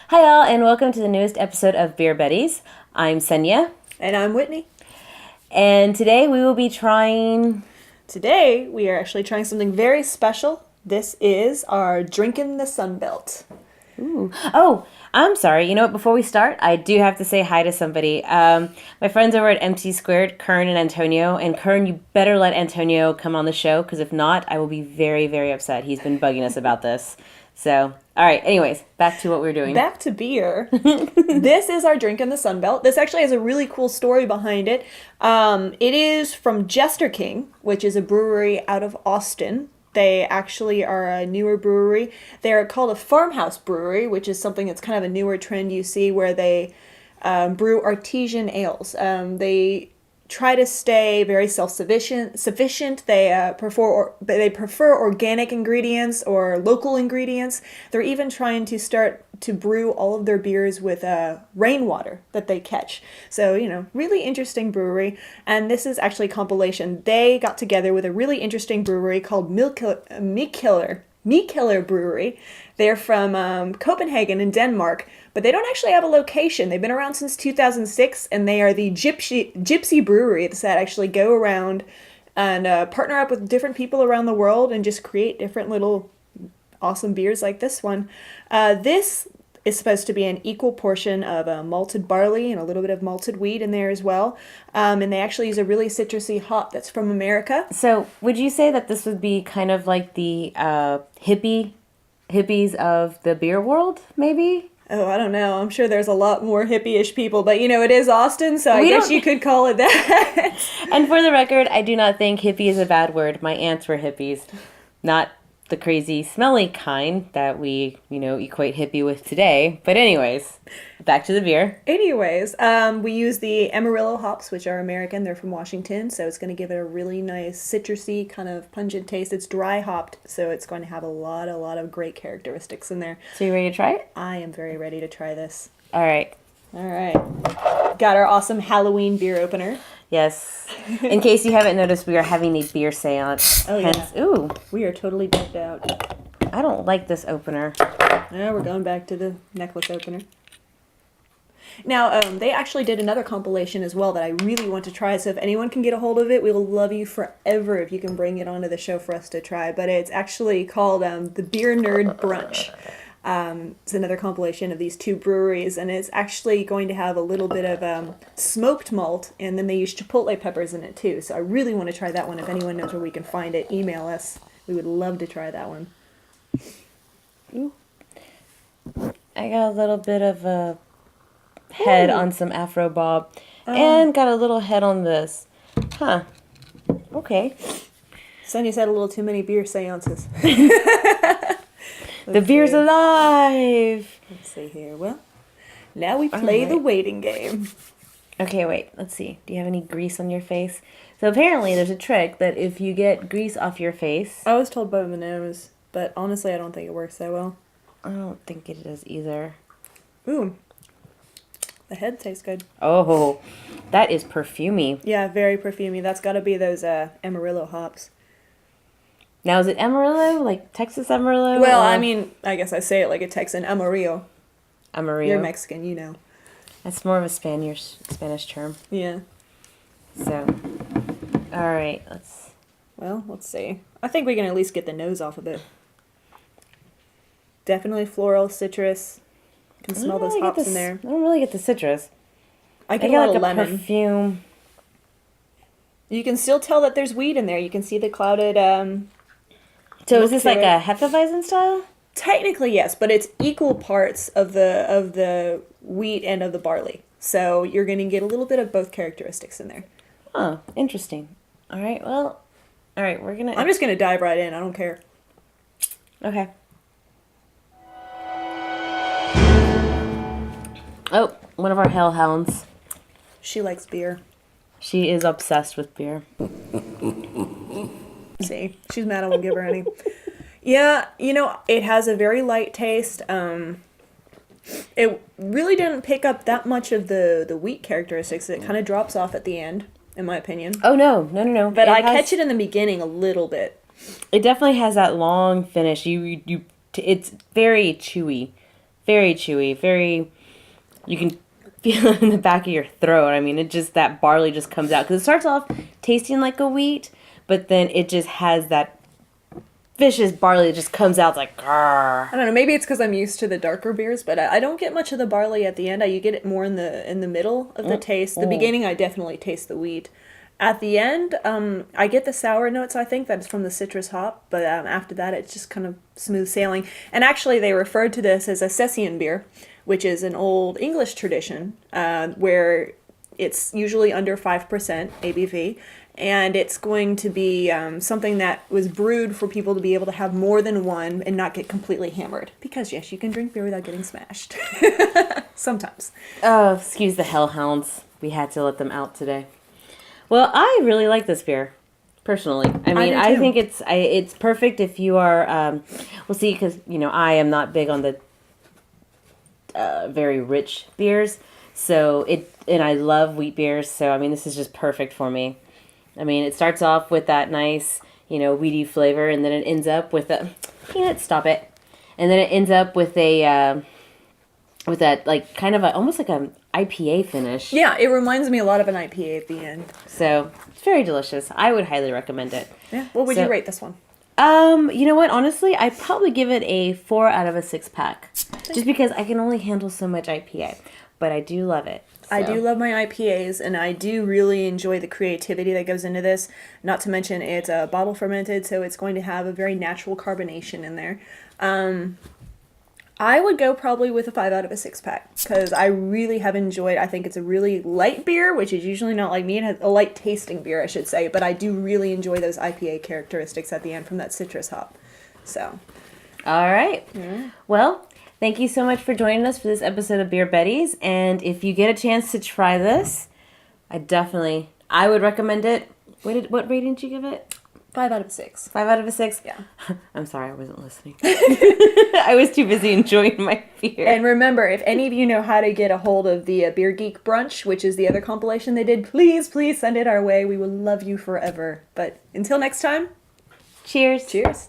Hi all, and welcome to the newest episode of Beer Betties. I'm Senya, And I'm Whitney. and today we will be trying... Today, we are actually trying something very special. This is our Drinkin' the Sunbelt. Ooh. Oh, I'm sorry. You know what? Before we start, I do have to say hi to somebody. My friends over at MC Squared, Kern and Antonio. And Kern, you better let Antonio come on the show, because if not, I will be very, very upset. He's been bugging us about this. So, all right. Anyways, back to what we're doing. Back to beer. This is our Drinkin' the Sunbelt. This actually has a really cool story behind it. It is from Jester King, which is a brewery out of Austin. They actually are a newer brewery. They're called a farmhouse brewery, which is something that's kind of a newer trend you see where they brew artesian ales. They try to stay very self-sufficient. They prefer organic ingredients or local ingredients. They're even trying to start to brew all of their beers with rainwater that they catch. So, really interesting brewery. And this is actually a compilation. They got together with a really interesting brewery called Mikkeller Brewery. They're from Copenhagen in Denmark, but they don't actually have a location. They've been around since 2006, and they are the gypsy breweries that actually go around and partner up with different people around the world and just create different little awesome beers like this one. This is supposed to be an equal portion of malted barley and a little bit of malted wheat in there as well. And they actually use a really citrusy hop that's from America. So, would you say that this would be kind of like the hippies of the beer world, maybe? Oh, I don't know. I'm sure there's a lot more hippie-ish people, but it is Austin, so I guess you could call it that. And for the record, I do not think hippie is a bad word. My aunts were hippies, not the crazy, smelly kind that we, equate hippie with today. But anyways, back to the beer. Anyways, we use the Amarillo hops, which are American. They're from Washington, so it's going to give it a really nice citrusy, kind of pungent taste. It's dry hopped, so it's going to have a lot of great characteristics in there. So you ready to try it? I am very ready to try this. All right. Got our awesome Halloween beer opener. Yes. In case you haven't noticed, we are having a beer seance. Oh, hence, yeah. Ooh. We are totally decked out. I don't like this opener. Now we're going back to the necklace opener. Now, they actually did another compilation as well that I really want to try, so if anyone can get a hold of it, we will love you forever if you can bring it onto the show for us to try. But it's actually called the Beer Nerd Brunch. It's another compilation of these two breweries, and it's actually going to have a little bit of smoked malt, and then they use chipotle peppers in it too. So I really want to try that one. If anyone knows where we can find it, email us. We would love to try that one. Ooh. I got a little bit of a head on some Afro Bob, and got a little head on this. Huh. Okay. Sonya's had a little too many beer seances. The beer's alive! Let's see here. Well, now we play the waiting game. Okay, wait. Let's see. Do you have any grease on your face? So apparently there's a trick that if you get grease off your face... I was told by the nose, but honestly I don't think it works that well. I don't think it does either. Ooh. The head tastes good. Oh, that is perfumey. Yeah, very perfumey. That's got to be those Amarillo hops. Now, is it Amarillo? Like Texas Amarillo? Well, or... I mean, I guess I say it like a Texan. Amarillo. Amarillo. You're Mexican, you know. That's more of a Spanish term. Yeah. So, all right, let's see. I think we can at least get the nose off of it. Definitely floral, citrus. You can smell those hops in there. I don't really get the citrus. I get a lot of like a lemon. perfume. You can still tell that there's wheat in there. You can see the clouded. So is this like a Hefeweizen style? Technically, yes, but it's equal parts of the wheat and of the barley. So you're going to get a little bit of both characteristics in there. Oh, interesting. All right, we're going to... I'm just going to dive right in. I don't care. Okay. Oh, one of our hellhounds. She likes beer. She is obsessed with beer. See, she's mad I won't give her any. Yeah, it has a very light taste. It really didn't pick up that much of the wheat characteristics. It kind of drops off at the end, in my opinion. Oh, no. But I catch it in the beginning a little bit. It definitely has that long finish. It's very chewy very chewy, very, you can feel it in the back of your throat. I mean, that barley just comes out. Because it starts off tasting like a wheat, but then it just has that vicious barley that just comes out. It's like, grrr. I don't know. Maybe it's because I'm used to the darker beers, but I don't get much of the barley at the end. You get it more in the middle of the taste. The beginning, I definitely taste the wheat. At the end, I get the sour notes. I think that's from the citrus hop, but after that, it's just kind of smooth sailing. And actually, they referred to this as a Sessian beer, which is an old English tradition where it's usually under 5% ABV. And it's going to be something that was brewed for people to be able to have more than one and not get completely hammered. Because, yes, you can drink beer without getting smashed. Sometimes. Oh, excuse the hellhounds. We had to let them out today. Well, I really like this beer, personally. I mean, I think it's perfect if you are, well, see, because, I am not big on the very rich beers. And I love wheat beers, so, I mean, this is just perfect for me. I mean, it starts off with that nice, weedy flavor, and then it ends up with stop it. And then it ends up with with that, like, kind of almost like an IPA finish. Yeah, it reminds me a lot of an IPA at the end. So, it's very delicious. I would highly recommend it. Yeah, what would you rate this one? You know what? Honestly, I'd probably give it a 4 out of a 6-pack. Just because I can only handle so much IPA. But I do love it. So. I do love my IPAs, and I do really enjoy the creativity that goes into this. Not to mention, it's bottle fermented, so it's going to have a very natural carbonation in there. I would go probably with a 5 out of a 6-pack, because I really have enjoyed, I think it's a really light beer, which is usually not like me. It has a light tasting beer, I should say, but I do really enjoy those IPA characteristics at the end from that citrus hop. So. All right. Mm-hmm. Well, thank you so much for joining us for this episode of Beer Betties. And if you get a chance to try this, I would recommend it. What rating did you give it? 5 out of 6. 5 out of a 6? Yeah. I'm sorry, I wasn't listening. I was too busy enjoying my beer. And remember, if any of you know how to get a hold of the Beer Geek Brunch, which is the other compilation they did, please send it our way. We will love you forever. But until next time, cheers. Cheers.